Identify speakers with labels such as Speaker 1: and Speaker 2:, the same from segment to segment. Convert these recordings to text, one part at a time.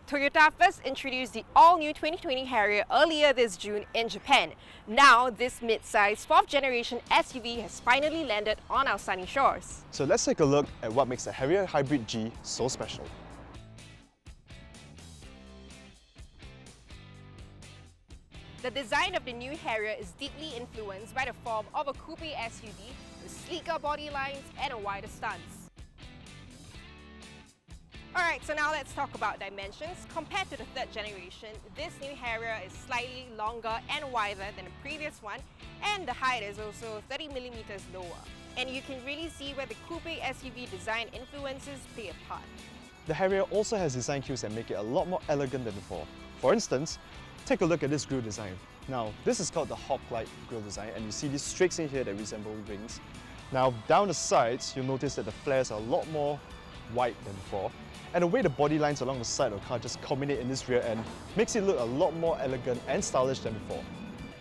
Speaker 1: Toyota first introduced the all-new 2020 Harrier earlier this June in Japan. Now, this mid-size 4th-generation SUV has finally landed on our sunny shores.
Speaker 2: So let's take a look at what makes the Harrier Hybrid G so special.
Speaker 1: The design of the new Harrier is deeply influenced by the form of a coupe SUV with sleeker body lines and a wider stance. Alright, so now let's talk about dimensions. Compared to the 3rd generation, this new Harrier is slightly longer and wider than the previous one, and the height is also 30mm lower. And you can really see where the coupe SUV design influences play a part.
Speaker 2: The Harrier also has design cues that make it a lot more elegant than before. For instance, take a look at this grille design. Now, this is called the hawk-like grille design, and you see these streaks in here that resemble wings. Now, down the sides, you'll notice that the flares are a lot more wide than before. And the way the body lines along the side of the car just culminate in this rear end makes it look a lot more elegant and stylish than before.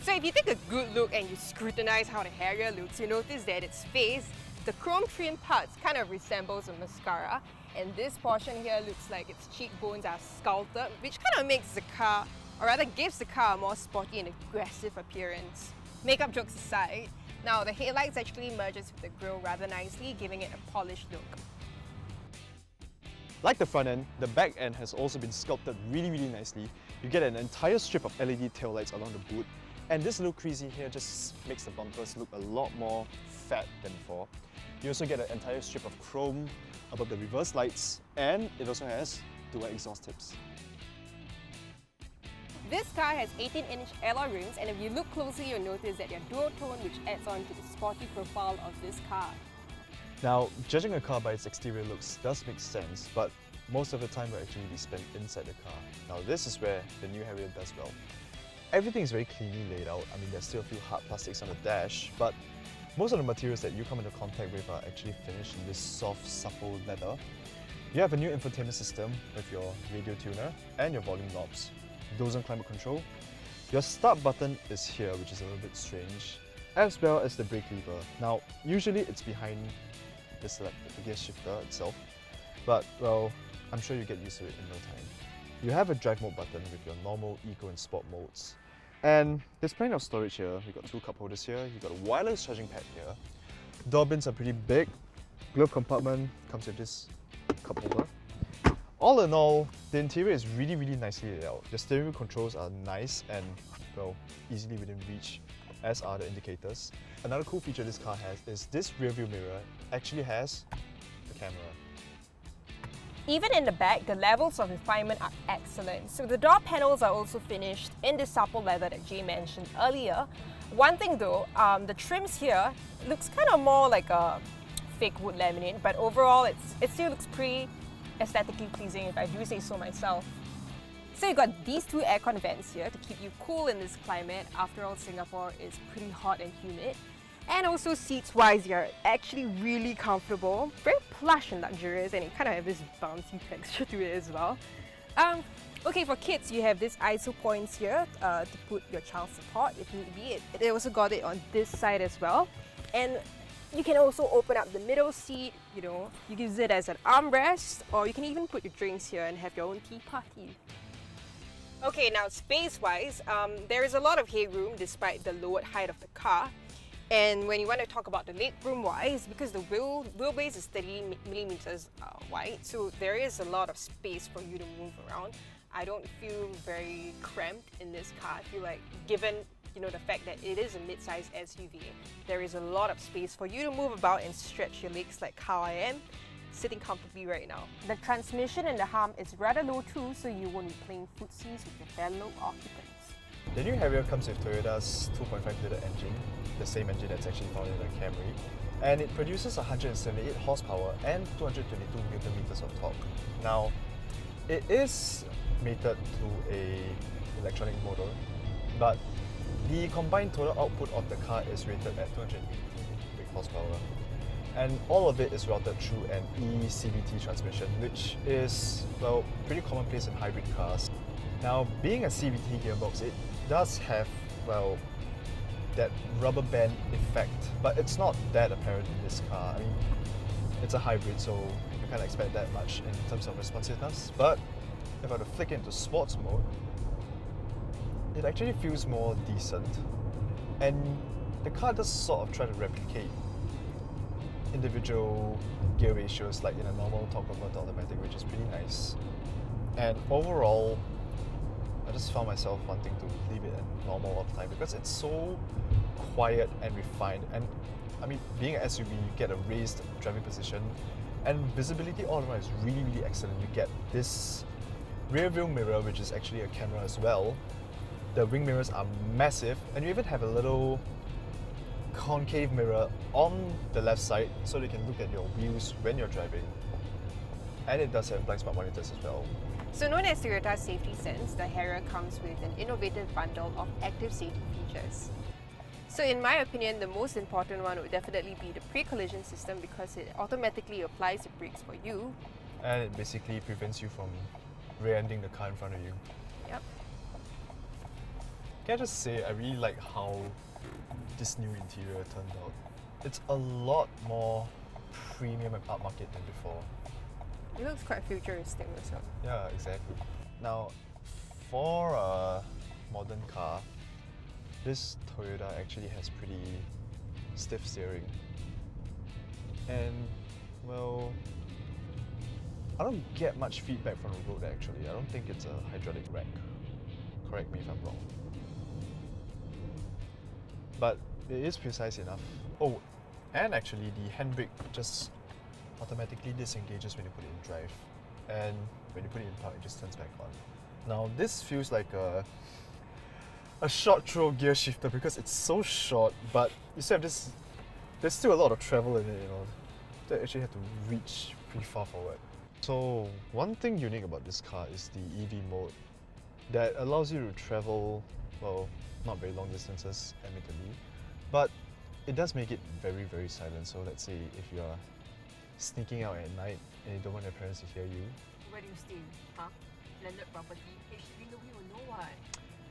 Speaker 1: So if you take a good look and you scrutinize how the Harrier looks, you notice that its face, the chrome trim parts kind of resembles a mascara, and this portion here looks like its cheekbones are sculpted, which kind of makes the car, or rather gives the car a more sporty and aggressive appearance. Makeup jokes aside, now the headlights actually merges with the grille rather nicely, giving it a polished look.
Speaker 2: Like the front end, the back end has also been sculpted really nicely. You get an entire strip of LED taillights along the boot, and this little creasy here just makes the bumpers look a lot more fat than before. You also get an entire strip of chrome above the reverse lights, and it also has dual exhaust tips.
Speaker 1: This car has 18-inch alloy rims, and if you look closely, you'll notice that they're dual tone, which adds on to the sporty profile of this car.
Speaker 2: Now, judging a car by its exterior looks does make sense, but most of the time will actually be spent inside the car. Now, this is where the new Harrier does well. Everything is very cleanly laid out. I mean, there's still a few hard plastics on the dash, but most of the materials that you come into contact with are actually finished in this soft, supple leather. You have a new infotainment system with your radio tuner and your volume knobs, dual-zone climate control. Your start button is here, which is a little bit strange, as well as the brake lever. Now, usually it's behind the gear shifter itself, but well, I'm sure you get used to it in no time. You have a drive mode button with your normal, eco and sport modes, and there's plenty of storage here. You've got 2 cup holders here, you've got a wireless charging pad here. Door bins are pretty big. Glove compartment comes with this cup holder. All in all, the interior is really nicely laid out. The steering wheel controls are nice and well, easily within reach, as are the indicators. Another cool feature this car has is this rear view mirror actually has a camera.
Speaker 1: Even in the back, the levels of refinement are excellent. So the door panels are also finished in this supple leather that Jay mentioned earlier. One thing though, the trims here looks kind of more like a fake wood laminate, but overall it still looks pretty aesthetically pleasing, if I do say so myself. So you've got these 2 aircon vents here to keep you cool in this climate. After all, Singapore is pretty hot and humid. And also seats-wise, you're actually really comfortable, very plush and luxurious, and it kind of has this bouncy texture to it as well. Okay, for kids, you have this ISO points here to put your child support if need be. They also got it on this side as well. And you can also open up the middle seat, you know, you can use it as an armrest, or you can even put your drinks here and have your own tea party. Okay, now space-wise, there is a lot of headroom despite the lowered height of the car. And when you want to talk about the legroom-wise, because the wheelbase is 30mm wide, so there is a lot of space for you to move around. I don't feel very cramped in this car. I feel like, given the fact that it is a mid-size SUV, there is a lot of space for you to move about and stretch your legs like how I am sitting comfortably right now. The transmission and the hump is rather low too, so you won't be playing footsies with your fellow occupants.
Speaker 2: The new Harrier comes with Toyota's 2.5-litre engine, the same engine that's actually found in the Camry, and it produces 178 horsepower and 222 Nm of torque. Now, it is mated to a electronic motor, but the combined total output of the car is rated at 218 brake horsepower. And all of it is routed through an eCVT transmission, which is, well, pretty commonplace in hybrid cars. Now, being a CVT gearbox, it does have, well, that rubber band effect, but it's not that apparent in this car. I mean, it's a hybrid, so you can't expect that much in terms of responsiveness, but if I were to flick it into sports mode, it actually feels more decent. And the car does sort of try to replicate individual gear ratios like in a normal torque converter automatic, which is pretty nice. And overall, I just found myself wanting to leave it at normal all the time because it's so quiet and refined. And I mean, being an SUV, you get a raised driving position and visibility all around is really, really excellent. You get this rear view mirror, which is actually a camera as well. The wing mirrors are massive, and you even have a little concave mirror on the left side so that you can look at your wheels when you're driving. And it does have blind spot monitors as well.
Speaker 1: So known as Toyota's Safety Sense, the Harrier comes with an innovative bundle of active safety features. So in my opinion, the most important one would definitely be the pre-collision system because it automatically applies the brakes for you.
Speaker 2: And it basically prevents you from rear-ending the car in front of you.
Speaker 1: Yep.
Speaker 2: Can I just say, I really like how this new interior turned out. It's a lot more premium and upmarket than before.
Speaker 1: It looks quite futuristic also.
Speaker 2: Yeah, exactly. Now, for a modern car, this Toyota actually has pretty stiff steering. And, well, I don't get much feedback from the road actually. I don't think it's a hydraulic rack. Correct me if I'm wrong. But it is precise enough. Oh, and actually the handbrake just automatically disengages when you put it in drive. And when you put it in park, it just turns back on. Now this feels like a short throw gear shifter because it's so short, but you still have this, there's still a lot of travel in it, you know. That actually have to reach pretty far forward. So one thing unique about this car is the EV mode that allows you to travel, well, not very long distances admittedly, but it does make it very, very silent. So let's say if you're sneaking out at night and you don't want your parents to hear you.
Speaker 1: Where do you stay? Huh? Landed property? HDB, nobody will know what.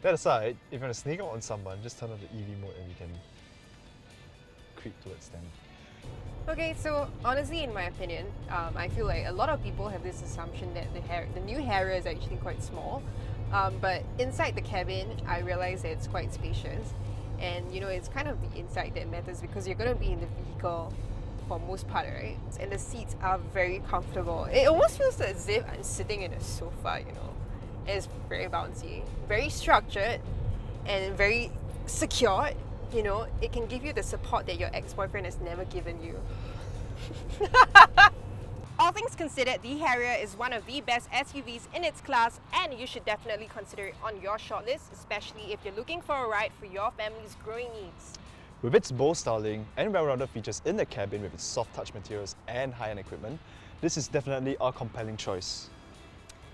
Speaker 2: That aside, if you want to sneak out on someone, just turn on the EV mode and you can creep towards them.
Speaker 1: Okay, so honestly, in my opinion, I feel like a lot of people have this assumption that the new Harrier is actually quite small. But inside the cabin, I realized that it's quite spacious. And you know, it's kind of the inside that matters because you're going to be in the vehicle for most part, right? And the seats are very comfortable. It almost feels as if I'm sitting in a sofa, you know. It's very bouncy, very structured, and very secured. You know, it can give you the support that your ex-boyfriend has never given you. All things considered, the Harrier is one of the best SUVs in its class, and you should definitely consider it on your shortlist, especially if you're looking for a ride for your family's growing needs.
Speaker 2: With its bold styling and well-rounded features in the cabin with its soft touch materials and high-end equipment, this is definitely a compelling choice.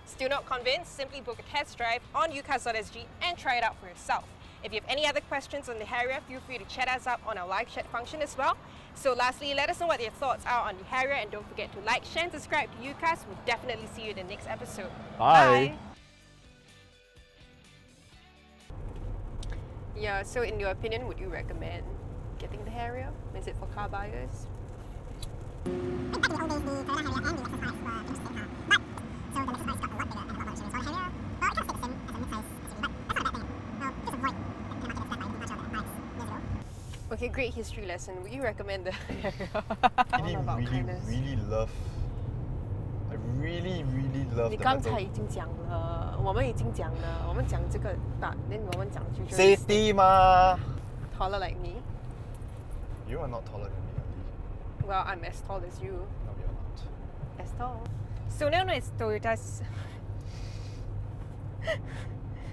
Speaker 1: Still not convinced? Simply book a test drive on UCARS.sg and try it out for yourself. If you have any other questions on the Harrier, feel free to chat us up on our live chat function as well. So lastly, let us know what your thoughts are on the Harrier and don't forget to like, share and subscribe to UCARS. We'll definitely see you in the next episode.
Speaker 2: Bye.
Speaker 1: Yeah, so in your opinion, would you recommend getting the Harrier? Is it for car buyers?
Speaker 3: Back in the old days, the Toyota Harrier and the Lexus RX were pretty much the same car. But, so the Lexus RX got a lot bigger and a lot more insurance. While the Harrier, well, it kind of fits in as a mid-size SUV, but that's not a bad thing. Well, just avoid getting the market is flat by looking much of the RX years ago.
Speaker 1: Okay, great history lesson. Would you recommend the Harrier?
Speaker 2: I really love
Speaker 1: 你
Speaker 2: the
Speaker 1: 刚才
Speaker 2: metal
Speaker 1: 已经讲了，我们已经讲了，我们讲这个大，then 我们讲 futuristic.
Speaker 2: safety 嘛。
Speaker 1: Taller like me?
Speaker 2: You are not taller than me, Ali.
Speaker 1: Well, I'm as tall as you.
Speaker 2: No, you're not.
Speaker 1: As tall. So known as Toyota's